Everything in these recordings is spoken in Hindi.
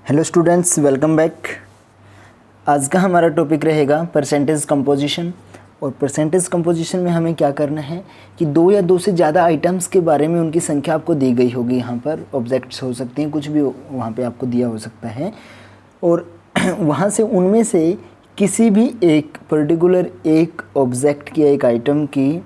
Hello students, welcome back. आज का हमारा टॉपिक रहेगा परसेंटेज कंपोजिशन। और परसेंटेज कंपोजिशन में हमें क्या करना है कि दो या दो से ज़्यादा आइटम्स के बारे में उनकी संख्या आपको दी गई होगी। यहाँ पर ऑब्जेक्ट्स हो सकते हैं, कुछ भी वहाँ पे आपको दिया हो सकता है, और वहाँ से उनमें से किसी भी एक पर्टिकुलर एक ऑब्जेक्ट की, एक आइटम की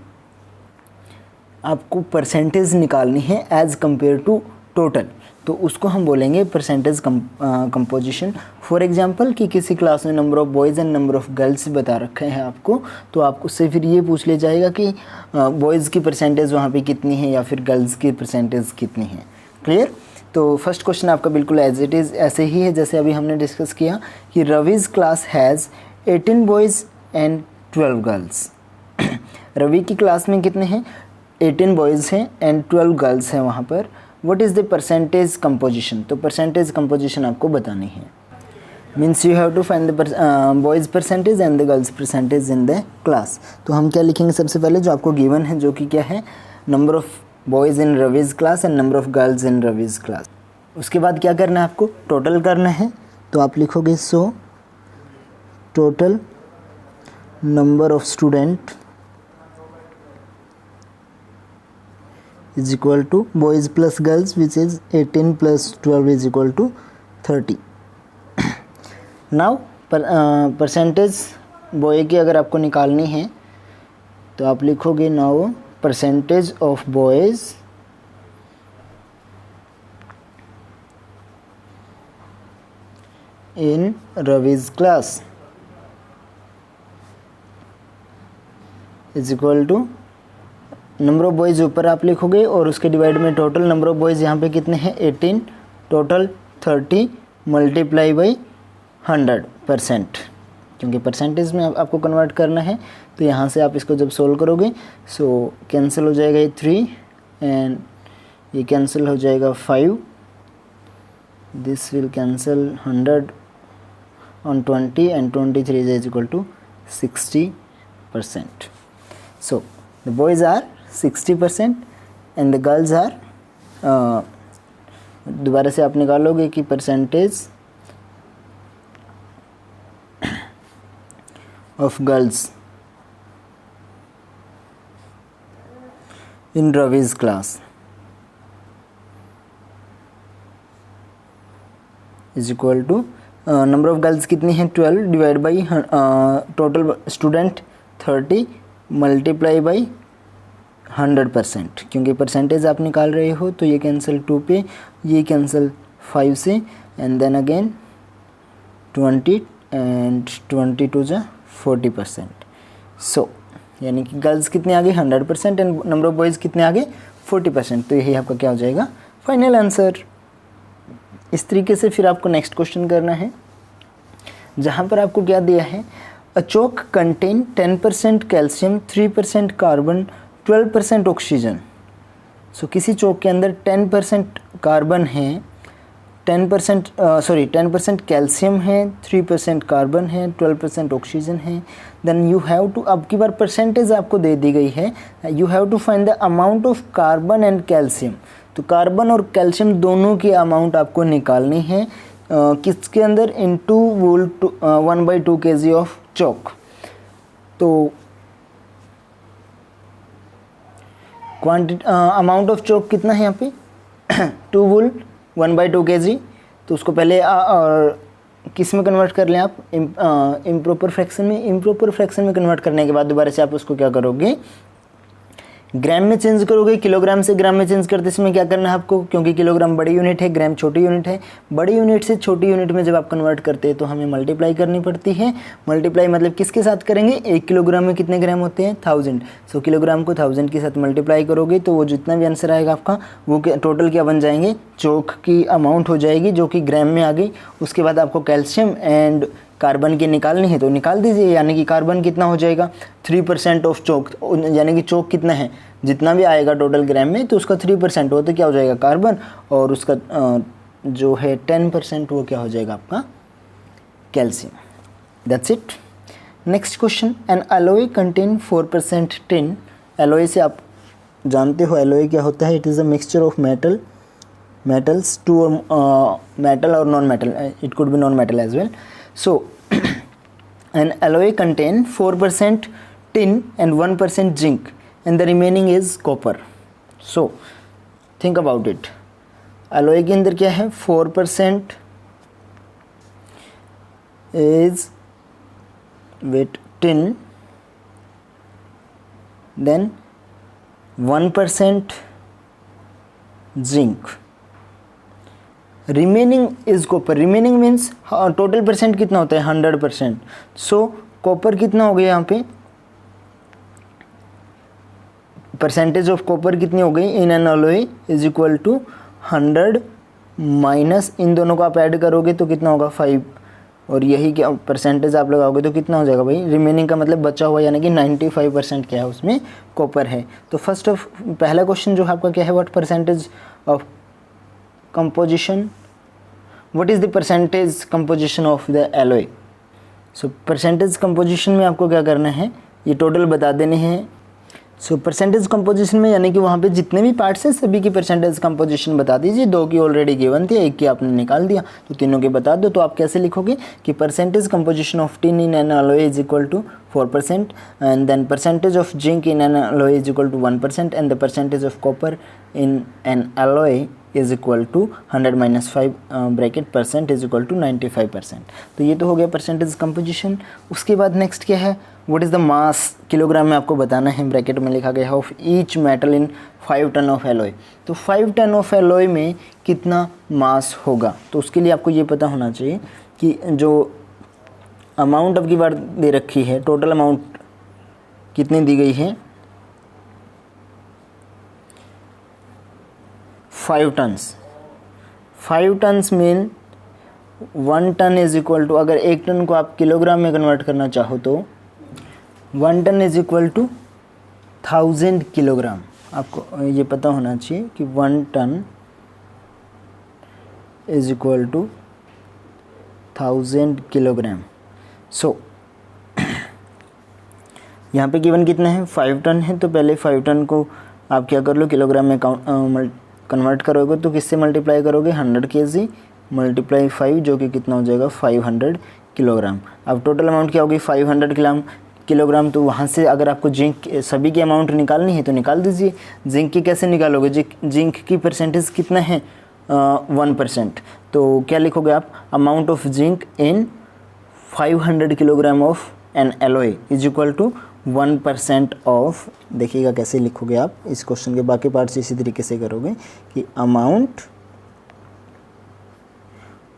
आपको परसेंटेज निकालनी है एज़ कम्पेयर टू टोटल। तो उसको हम बोलेंगे परसेंटेज कंपोजिशन। फॉर एग्जांपल कि किसी क्लास में number of boys and number of girls बता रखे हैं आपको, तो आप उससे फिर ये पूछ ले जाएगा कि बॉयज़ की परसेंटेज वहाँ पे कितनी है या फिर गर्ल्स की परसेंटेज कितनी है। क्लियर? तो फर्स्ट क्वेश्चन आपका बिल्कुल एज इट इज़ ऐसे ही है जैसे अभी हमने डिस्कस किया कि Ravi's class has 18 boys and 12 girls. Ravi की क्लास में कितने हैं? 18 बॉयज़ हैं एंड 12 गर्ल्स हैं वहाँ पर। What is the percentage composition? तो परसेंटेज कंपोजिशन आपको बतानी है। Means you have to find the boys percentage and the girls percentage in the class. तो हम क्या लिखेंगे? सबसे पहले जो आपको गिवन है, जो कि क्या है, number of boys in Ravi's class and number of girls in Ravi's class. उसके बाद क्या करना है? आपको टोटल करना है। तो आप लिखोगे so total number of student is equal to boys plus girls, which is 18 plus 12 is equal to 30. Now percentage boy की अगर आपको निकालनी है तो आप लिखोगे now percentage of boys in Ravi's class is equal to number of boys ऊपर आप लिखोगे और उसके डिवाइड में टोटल नंबर ऑफ़ बॉयज़ यहाँ पे कितने हैं? 18, टोटल 30 मल्टीप्लाई बाई 100%, क्योंकि परसेंटेज में आपको कन्वर्ट करना है। तो यहाँ से आप इसको जब सोल्व करोगे सो कैंसिल हो जाएगा ये 3 एंड ये कैंसिल हो जाएगा 5, this will cancel 100 on 20 and 23 is equal to 60%. So the boys are 60% and the girls are दोबारा से आप निकालोगे कि percentage of girls in Ravi's class is equal to number of girls कितनी है? 12 divide by total student 30 multiply by 100%, क्योंकि परसेंटेज आप निकाल रहे हो। तो ये कैंसिल 2 पे, ये कैंसिल 5 से, एंड देन अगेन 20 एंड 22 जा 40%। सो यानी कि गर्ल्स कितने आगे? 100% एंड नंबर ऑफ बॉयज़ कितने आगे? 40%। तो यही आपका क्या हो जाएगा? Final answer. इस तरीके से फिर आपको नेक्स्ट क्वेश्चन करना है, जहाँ पर आपको क्या दिया है? अ चोक कंटेन 10% कैल्शियम, 3% कार्बन, 12% ऑक्सीजन। सो किसी चोक के अंदर 10% कार्बन है, 10% कैल्शियम है, 3% कार्बन है, 12% ऑक्सीजन है। देन यू हैव टू, अब की बार परसेंटेज आपको दे दी गई है, you have to find the amount of carbon and calcium. तो कार्बन और कैल्शियम दोनों की अमाउंट आपको निकालनी है किसके अंदर? इन 2 वोल 1/2 kg ऑफ चॉक। तो क्वांटिटी अमाउंट ऑफ चॉक कितना है यहाँ पे? 2 वोल 1/2 kg। तो उसको पहले और किस में कन्वर्ट कर लें आप? इम्प्रॉपर फ्रैक्शन में। इम्प्रॉपर फ्रैक्शन में कन्वर्ट करने के बाद दोबारा से आप उसको क्या करोगे? ग्राम में चेंज करोगे। किलोग्राम से ग्राम में चेंज करते समय क्या करना है आपको? क्योंकि किलोग्राम बड़ी यूनिट है, ग्राम छोटी यूनिट है। बड़ी यूनिट से छोटी यूनिट में जब आप कन्वर्ट करते हैं तो हमें मल्टीप्लाई करनी पड़ती है। मल्टीप्लाई मतलब किसके साथ करेंगे? 1 किलोग्राम में कितने ग्राम होते हैं? 1000। सो किलोग्राम को 1000 के साथ मल्टीप्लाई करोगे तो वो जितना भी आंसर आएगा आपका, वो टोटल क्या बन जाएंगे? चोक की अमाउंट हो जाएगी, जो कि ग्राम में आ गई। उसके बाद आपको कैल्शियम एंड कार्बन की निकालनी है, तो निकाल दीजिए। यानी कि कार्बन कितना हो जाएगा? 3% ऑफ चोक, यानी कि चोक कितना है? जितना भी आएगा टोटल ग्राम में, तो उसका 3% हो तो क्या हो जाएगा? कार्बन। और उसका जो है 10% वो क्या हो जाएगा आपका? Calcium. That's it. Next question, N alloy contain 4% tin. Alloy से आप जानते हो एलॉय क्या होता है? It is a mixture of metal metals, two or metal or non-metal, it could be non-metal as well. So an alloy contain 4% tin and 1% zinc and the remaining is copper. So think about it, alloy के अंदर क्या है, 4% is with tin, then 1% zinc, remaining is copper. remaining means total percent कितना होता है, 100%. सो कॉपर कितना हो गया यहाँ पे, परसेंटेज ऑफ कॉपर कितनी हो गई in an alloy is equal to 100 minus इन दोनों को आप ऐड करोगे तो कितना होगा 5, और यही क्या परसेंटेज आप लगाओगे तो कितना हो जाएगा भाई, रिमेनिंग का मतलब बचा हुआ, यानी कि 95% क्या है उसमें कॉपर है. तो फर्स्ट ऑफ पहला क्वेश्चन जो है आपका क्या है, what percentage of composition, what is the percentage composition of the alloy. So percentage composition में आपको क्या करना है, ये टोटल बता देने हैं. सो परसेंटेज कंपोजिशन में यानी कि वहाँ पे जितने भी पार्ट्स हैं सभी की परसेंटेज कंपोजिशन बता दीजिए. 2 की ऑलरेडी गिवन थी, 1 की आपने निकाल दिया, तो तीनों के बता दो. तो आप कैसे लिखोगे कि percentage composition of tin in an alloy is equal to 4% and then percentage of zinc in an alloy is equal to 1% and the percentage of copper in an alloy is equal to 100 minus 5 bracket percent is equal to 95%. तो ये तो हो गया परसेंटेज कंपोजिशन. उसके बाद नेक्स्ट क्या है, what is the mass, kilogram में आपको बताना है, ब्रैकेट में लिखा गया है of each metal in 5 tonne of alloy. तो 5 टन ऑफ एलॉय में कितना मास होगा, तो उसके लिए आपको ये पता होना चाहिए कि जो अमाउंट अब की बार दे रखी है, टोटल अमाउंट कितनी दी गई है, 5 tons. 5 tons mean 1 ton is equal to, अगर 1 टन को आप किलोग्राम में कन्वर्ट करना चाहो तो 1 ton is equal to 1000 kilogram. आपको ये पता होना चाहिए कि 1 ton is equal to 1000 kilogram. So यहाँ पे गिवन कितना है, 5 टन है, तो पहले 5 टन को आप क्या कर लो, किलोग्राम में कन्वर्ट करोगे तो किससे मल्टीप्लाई करोगे, 100 kg मल्टीप्लाई 5, जो कि कितना हो जाएगा 500 किलोग्राम. अब टोटल अमाउंट क्या होगी 500 किलोग्राम. तो वहाँ से अगर आपको जिंक सभी की अमाउंट निकालनी है तो निकाल दीजिए. जिंक की कैसे निकालोगे, जिंक की परसेंटेज कितना है 1%. तो क्या लिखोगे आप, amount of zinc in 500 kilogram of an alloy is equal to 1% of, देखिएगा कैसे लिखोगे आप इस क्वेश्चन के बाकी पार्ट्स इसी तरीके से करोगे कि amount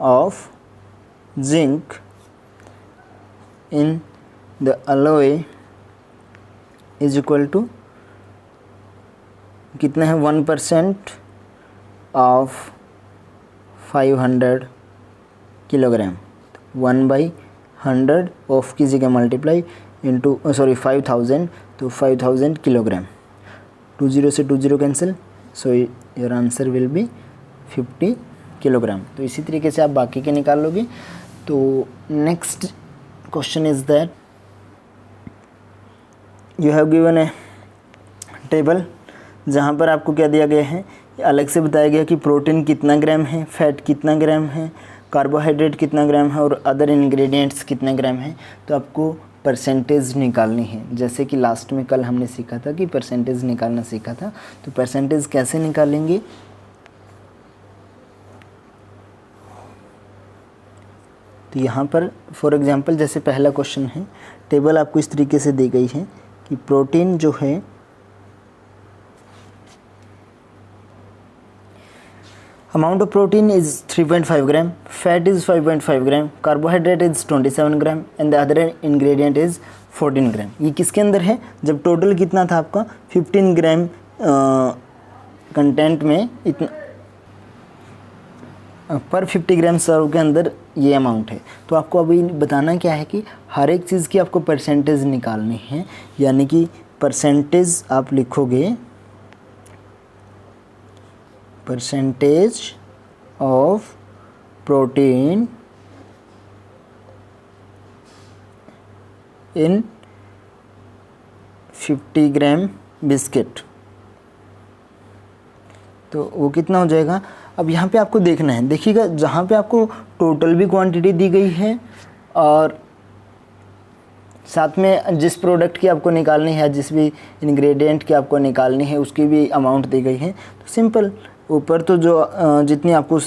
of zinc in the alloy is equal to कितना है 1% ऑफ 500 किलोग्राम. 1/100 ऑफ की जगह मल्टीप्लाई इंटू 5000, तो 5000 किलोग्राम. 20 से 20 cancel, so your answer will be 50 kilogram. तो इसी तरीके से आप बाकी के निकाल लोगे. तो next question is that you have given A table जहाँ पर आपको क्या दिया गया है, अलग से बताया गया कि प्रोटीन कितना ग्राम है, फैट कितना ग्राम है, कार्बोहाइड्रेट कितना ग्राम है और अदर इंग्रेडिएंट्स कितने ग्राम है. तो आपको परसेंटेज निकालनी है, जैसे कि लास्ट में कल हमने सीखा था कि परसेंटेज निकालना सीखा था. तो परसेंटेज कैसे निकालेंगे, तो यहाँ पर फॉर एग्जांपल जैसे पहला क्वेश्चन है, टेबल आपको इस तरीके से दी गई है कि प्रोटीन जो है amount of protein is 3.5 gram, fat is 5.5 gram, carbohydrate is 27 gram and the other ingredient is 14 ग्राम. ये किसके अंदर है, जब टोटल कितना था आपका 15 ग्राम कंटेंट में इतना पर 50 ग्राम सर्व के अंदर ये अमाउंट है. तो आपको अभी बताना क्या है कि हर एक चीज़ की आपको परसेंटेज निकालनी है, यानी कि परसेंटेज आप लिखोगे percentage of protein in 50 gram biscuit. तो वो कितना हो जाएगा, अब यहाँ पे आपको देखना है, देखिएगा जहाँ पे आपको टोटल भी क्वांटिटी दी गई है और साथ में जिस प्रोडक्ट की आपको निकालनी है, जिस भी इंग्रेडिएंट की आपको निकालनी है उसकी भी अमाउंट दी गई है, तो सिंपल ऊपर तो जो जितनी आपको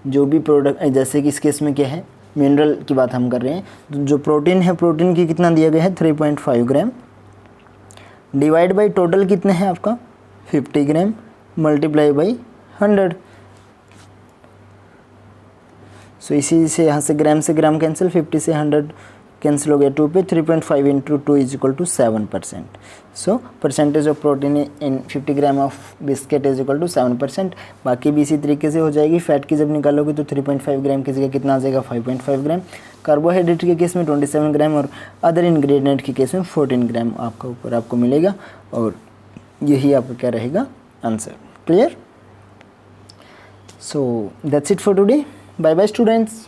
जो भी प्रोडक्ट, जैसे कि इस केस में क्या है, मिनरल की बात हम कर रहे हैं, तो जो प्रोटीन है, प्रोटीन की कितना दिया गया है 3.5 ग्राम, डिवाइड बाई टोटल कितने हैं आपका 50 ग्राम, मल्टीप्लाई बाई 100। सो इसी से यहाँ से ग्राम कैंसिल, 50 से 100 कैंसिल हो गया, 2 पे 3.5 into 2 is equal to 7%। So percentage of protein in 50 gram of biscuit is equal to 7%। बाकी भी इसी तरीके से हो जाएगी। फैट की जब निकालोगे तो 3.5 ग्राम की जगह कितना आ जाएगा 5.5 ग्राम। कार्बोहाइड्रेट के केस में 27 ग्राम और अदर इंग्रेडिएंट के केस में 14 ग्राम आपका ऊपर आपको मिलेगा और यही आपका क्या रहेगा answer. Clear? So that's it for today. Bye bye students.